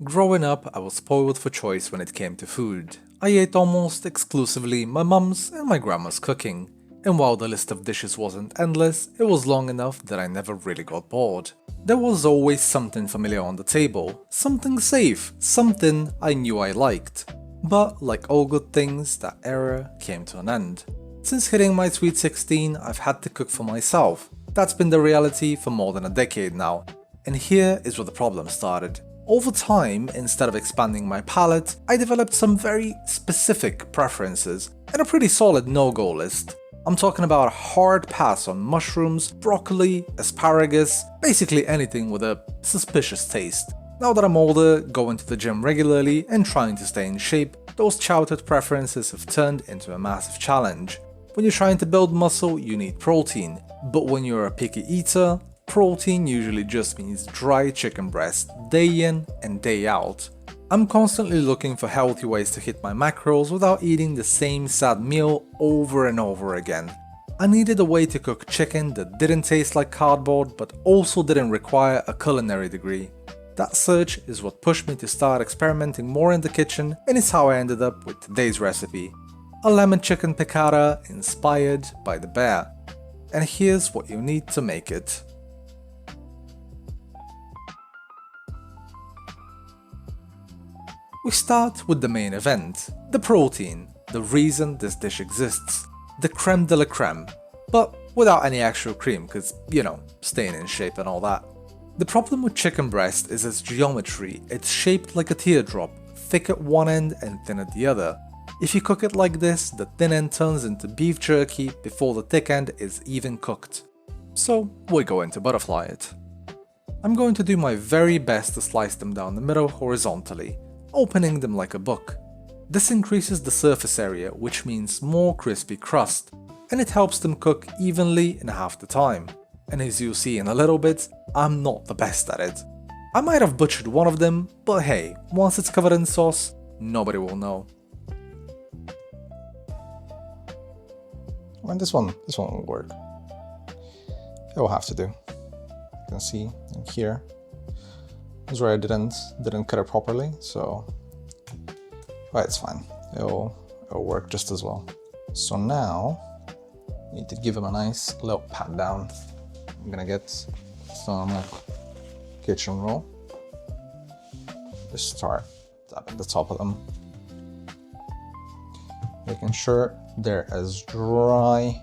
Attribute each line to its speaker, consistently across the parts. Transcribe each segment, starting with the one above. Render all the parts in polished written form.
Speaker 1: Growing up, I was spoiled for choice when it came to food. I ate almost exclusively my mum's and my grandma's cooking, and while the list of dishes wasn't endless, it was long enough that I never really got bored. There was always something familiar on the table, something safe, something I knew I liked. But like all good things, that era came to an end. Since hitting my sweet 16, I've had to cook for myself. That's been the reality for more than a decade now. And here is where the problem started. Over time, instead of expanding my palate, I developed some very specific preferences and a pretty solid no-go list. I'm talking about a hard pass on mushrooms, broccoli, asparagus, basically anything with a suspicious taste. Now that I'm older, going to the gym regularly and trying to stay in shape, those childhood preferences have turned into a massive challenge. When you're trying to build muscle, you need protein, but when you're a picky eater, protein usually just means dry chicken breast day in and day out. I'm constantly looking for healthy ways to hit my macros without eating the same sad meal over and over again. I needed a way to cook chicken that didn't taste like cardboard but also didn't require a culinary degree. That search is what pushed me to start experimenting more in the kitchen, and it's how I ended up with today's recipe. A lemon chicken piccata inspired by the bear. And here's what you need to make it. We start with the main event, the protein, the reason this dish exists, the creme de la creme, but without any actual cream cause, staying in shape and all that. The problem with chicken breast is its geometry. It's shaped like a teardrop, thick at one end and thin at the other. If you cook it like this, the thin end turns into beef jerky before the thick end is even cooked. So we're going to butterfly it. I'm going to do my very best to slice them down the middle horizontally, opening them like a book. This increases the surface area, which means more crispy crust, and it helps them cook evenly in half the time. And as you'll see in a little bit, I'm not the best at it. I might have butchered one of them, but hey, once it's covered in sauce, nobody will know.
Speaker 2: And this one will work. It will have to do. You can see in here. This is where I didn't cut it properly, so but it's fine. It'll work just as well. So now I need to give him a nice little pat down. I'm gonna get some kitchen roll. Just start tapping the top of them, making sure they're as dry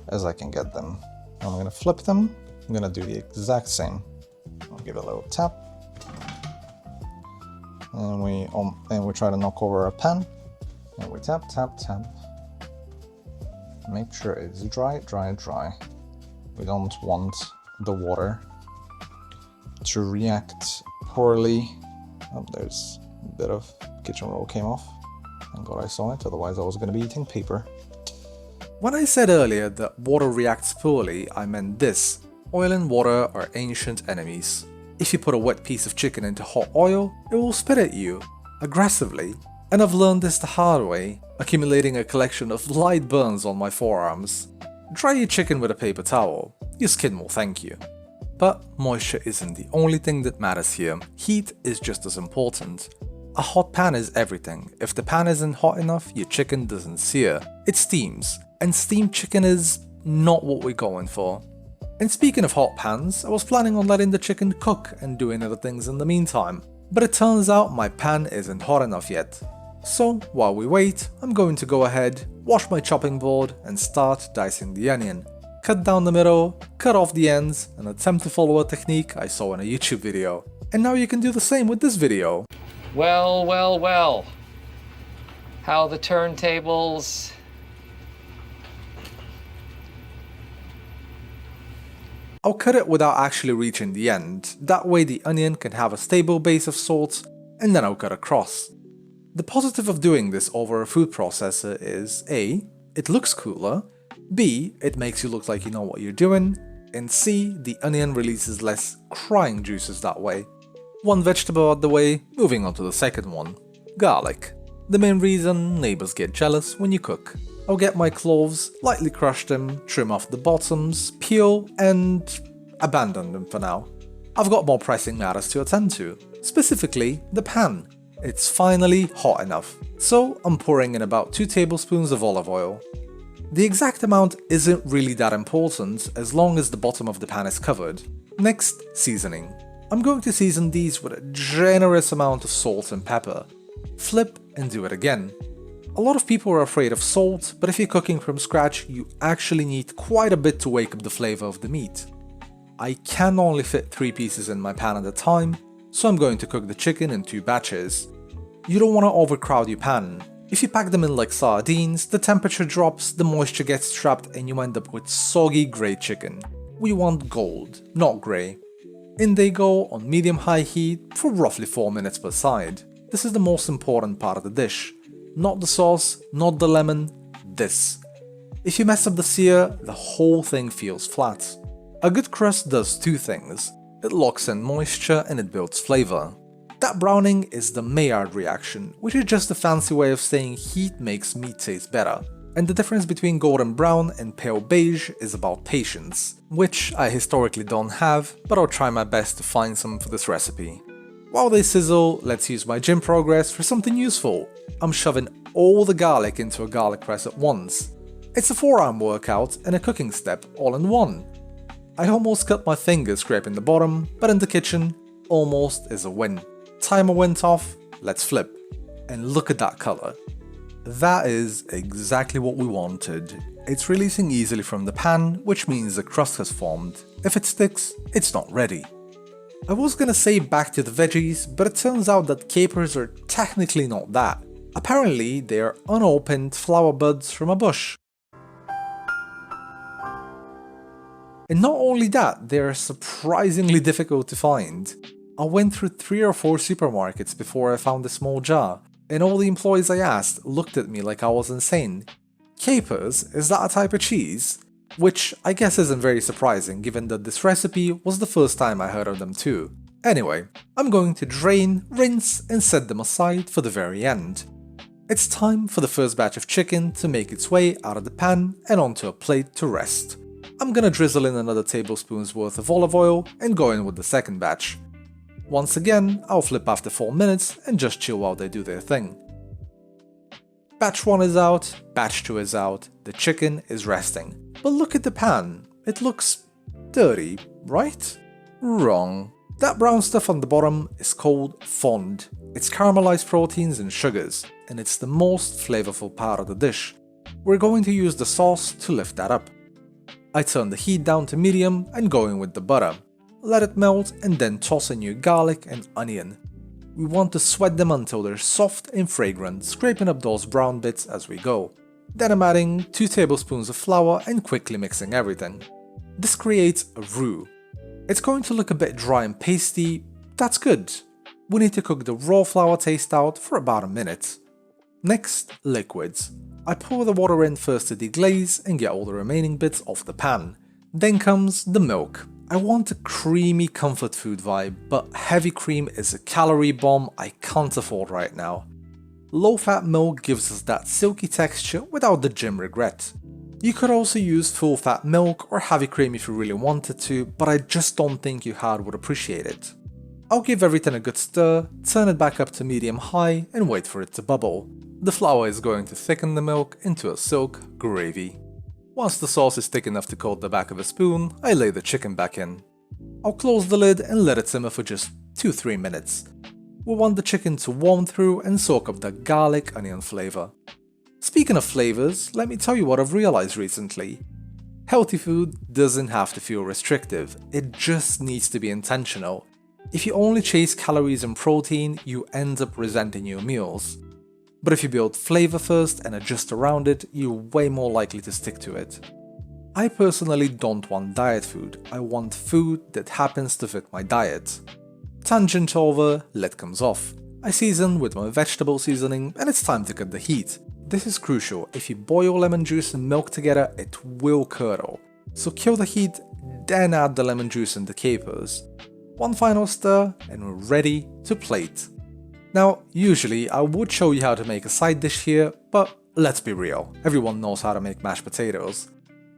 Speaker 2: as I can get them. I'm gonna flip them. I'm gonna do the exact same. I'll give it a little tap. And we try to knock over a pan, and we tap, tap, tap. Make sure it's dry, dry, dry. We don't want the water to react poorly. Oh, there's a bit of kitchen roll came off. Thank God I saw it, otherwise I was going to be eating paper.
Speaker 1: When I said earlier that water reacts poorly, I meant this. Oil and water are ancient enemies. If you put a wet piece of chicken into hot oil, it will spit at you, aggressively. And I've learned this the hard way, accumulating a collection of light burns on my forearms. Dry your chicken with a paper towel, your skin will thank you. But moisture isn't the only thing that matters here, heat is just as important. A hot pan is everything. If the pan isn't hot enough, your chicken doesn't sear, it steams. And steamed chicken is not what we're going for. And speaking of hot pans, I was planning on letting the chicken cook and doing other things in the meantime, but it turns out my pan isn't hot enough yet. So while we wait, I'm going to go ahead, wash my chopping board and start dicing the onion. Cut down the middle, cut off the ends, and attempt to follow a technique I saw in a YouTube video. And now you can do the same with this video.
Speaker 3: Well, well, well. How the turntables...
Speaker 1: I'll cut it without actually reaching the end, that way the onion can have a stable base of salt, and then I'll cut across. The positive of doing this over a food processor is A. It looks cooler, B. It makes you look like you know what you're doing, and C. The onion releases less crying juices that way. One vegetable out the way, moving on to the second one. Garlic. The main reason neighbors get jealous when you cook. I'll get my cloves, lightly crush them, trim off the bottoms, peel, and abandon them for now. I've got more pressing matters to attend to, specifically the pan. It's finally hot enough, so I'm pouring in about 2 tablespoons of olive oil. The exact amount isn't really that important as long as the bottom of the pan is covered. Next, seasoning. I'm going to season these with a generous amount of salt and pepper. Flip and do it again. A lot of people are afraid of salt, but if you're cooking from scratch, you actually need quite a bit to wake up the flavor of the meat. I can only fit 3 pieces in my pan at a time, so I'm going to cook the chicken in 2 batches. You don't want to overcrowd your pan. If you pack them in like sardines, the temperature drops, the moisture gets trapped and you end up with soggy grey chicken. We want gold, not grey. In they go on medium-high heat for roughly 4 minutes per side. This is the most important part of the dish. Not the sauce, not the lemon, this. If you mess up the sear, the whole thing feels flat. A good crust does 2 things. It locks in moisture and it builds flavor. That browning is the Maillard reaction, which is just a fancy way of saying heat makes meat taste better. And the difference between golden brown and pale beige is about patience, which I historically don't have, but I'll try my best to find some for this recipe. While they sizzle, let's use my gym progress for something useful. I'm shoving all the garlic into a garlic press at once. It's a forearm workout and a cooking step all in one. I almost cut my fingers scraping the bottom, but in the kitchen, almost is a win. Timer went off, let's flip. And look at that color. That is exactly what we wanted. It's releasing easily from the pan, which means the crust has formed. If it sticks, it's not ready. I was gonna say back to the veggies, but it turns out that capers are technically not that. Apparently, they are unopened flower buds from a bush. And not only that, they are surprisingly difficult to find. I went through 3 or 4 supermarkets before I found a small jar, and all the employees I asked looked at me like I was insane. Capers, is that a type of cheese? Which I guess isn't very surprising given that this recipe was the first time I heard of them too. Anyway, I'm going to drain, rinse and set them aside for the very end. It's time for the first batch of chicken to make its way out of the pan and onto a plate to rest. I'm gonna drizzle in another tablespoon's worth of olive oil and go in with the second batch. Once again, I'll flip after 4 minutes and just chill while they do their thing. Batch 1 is out, batch 2 is out, the chicken is resting. But look at the pan, it looks dirty, right? Wrong. That brown stuff on the bottom is called fond. It's caramelized proteins and sugars, and it's the most flavorful part of the dish. We're going to use the sauce to lift that up. I turn the heat down to medium and go in with the butter. Let it melt and then toss in your garlic and onion. We want to sweat them until they're soft and fragrant, scraping up those brown bits as we go. Then I'm adding 2 tablespoons of flour and quickly mixing everything. This creates a roux. It's going to look a bit dry and pasty, that's good. We need to cook the raw flour taste out for about a minute. Next, liquids. I pour the water in first to deglaze and get all the remaining bits off the pan. Then comes the milk. I want a creamy comfort food vibe, but heavy cream is a calorie bomb I can't afford right now. Low-fat milk gives us that silky texture without the gym regret. You could also use full-fat milk or heavy cream if you really wanted to, but I just don't think your heart would appreciate it. I'll give everything a good stir, turn it back up to medium-high and wait for it to bubble. The flour is going to thicken the milk into a silk gravy. Once the sauce is thick enough to coat the back of a spoon, I lay the chicken back in. I'll close the lid and let it simmer for just 2-3 minutes. We want the chicken to warm through and soak up the garlic onion flavor. Speaking of flavors, let me tell you what I've realized recently. Healthy food doesn't have to feel restrictive, it just needs to be intentional. If you only chase calories and protein, you end up resenting your meals. But if you build flavor first and adjust around it, you're way more likely to stick to it. I personally don't want diet food, I want food that happens to fit my diet. Tangent over, lid comes off. I season with my vegetable seasoning and it's time to cut the heat. This is crucial, if you boil lemon juice and milk together, it will curdle. So kill the heat, then add the lemon juice and the capers. One final stir and we're ready to plate. Now, usually I would show you how to make a side dish here, but let's be real, everyone knows how to make mashed potatoes.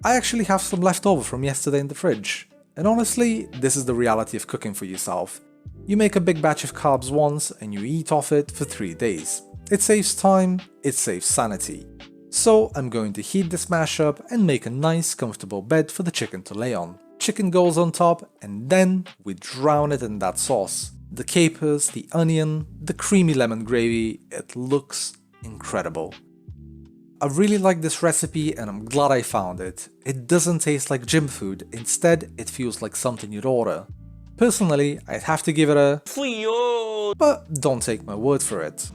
Speaker 1: I actually have some left over from yesterday in the fridge. And honestly, this is the reality of cooking for yourself. You make a big batch of carbs once and you eat off it for 3 days. It saves time, it saves sanity. So I'm going to heat this mash up and make a nice comfortable bed for the chicken to lay on. Chicken goes on top and then we drown it in that sauce. The capers, the onion, the creamy lemon gravy, it looks incredible. I really like this recipe and I'm glad I found it. It doesn't taste like gym food, instead it feels like something you'd order. Personally, I'd have to give it a but don't take my word for it.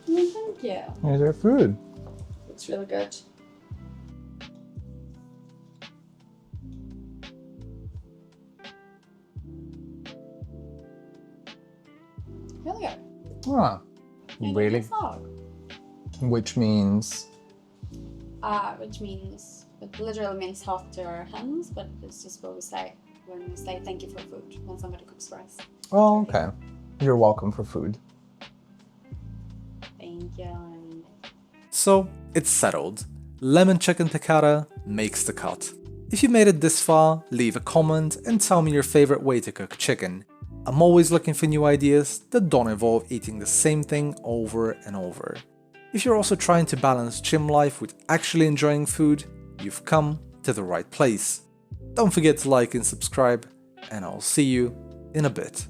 Speaker 4: Thank you.
Speaker 2: Here's your food.
Speaker 4: It's really good. Really good.
Speaker 2: Ah, really?
Speaker 4: It's not.
Speaker 2: Which means...
Speaker 4: Which means, it literally means hot to our hands, but it's just what we say when we say thank you for food when somebody cooks for us.
Speaker 2: Oh, okay. You're welcome for food.
Speaker 4: Thank you.
Speaker 1: So, it's settled. Lemon chicken piccata makes the cut. If you made it this far, leave a comment and tell me your favorite way to cook chicken. I'm always looking for new ideas that don't involve eating the same thing over and over. If you're also trying to balance gym life with actually enjoying food, you've come to the right place. Don't forget to like and subscribe, and I'll see you in a bit.